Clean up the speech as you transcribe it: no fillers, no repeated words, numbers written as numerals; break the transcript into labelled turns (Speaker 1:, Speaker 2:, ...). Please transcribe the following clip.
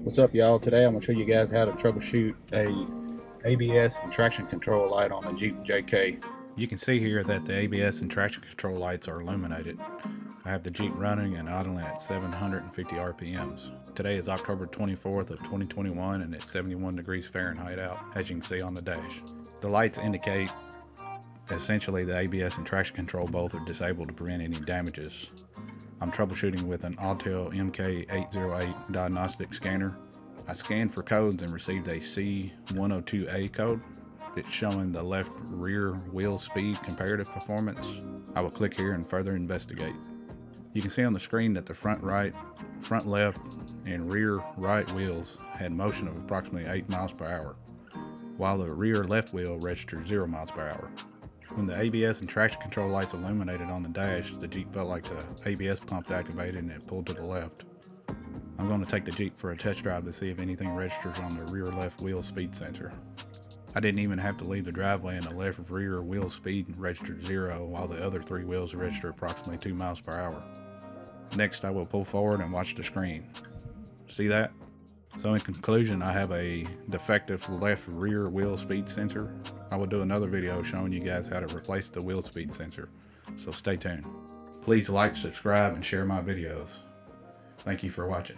Speaker 1: What's up, y'all? Today I'm going to show you guys how to troubleshoot a ABS and traction control light on the Jeep JK. You can see here that the ABS and traction control lights are illuminated. I have the Jeep running and idling at 750 RPMs. Today is October 24th of 2021 and it's 71 degrees Fahrenheit out, as you can see on the dash. The lights indicate essentially the ABS and traction control both are disabled to prevent any damages. I'm troubleshooting with an Autel MK808 diagnostic scanner. I scanned for codes and received a C102A code. It's showing the left rear wheel speed comparative performance. I will click here and further investigate. You can see on the screen that the front right, front left, and rear right wheels had motion of approximately 8 miles per hour, while the rear left wheel registered 0 miles per hour. When the ABS and traction control lights illuminated on the dash, the Jeep felt like the ABS pump activated and it pulled to the left. I'm going to take the Jeep for a test drive to see if anything registers on the rear left wheel speed sensor. I didn't even have to leave the driveway and the left rear wheel speed registered 0, while the other 3 wheels register approximately 2 miles per hour. Next, I will pull forward and watch the screen. See that? So in conclusion, I have a defective left rear wheel speed sensor. I will do another video showing you guys how to replace the wheel speed sensor, so stay tuned. Please like, subscribe, and share my videos. Thank you for watching.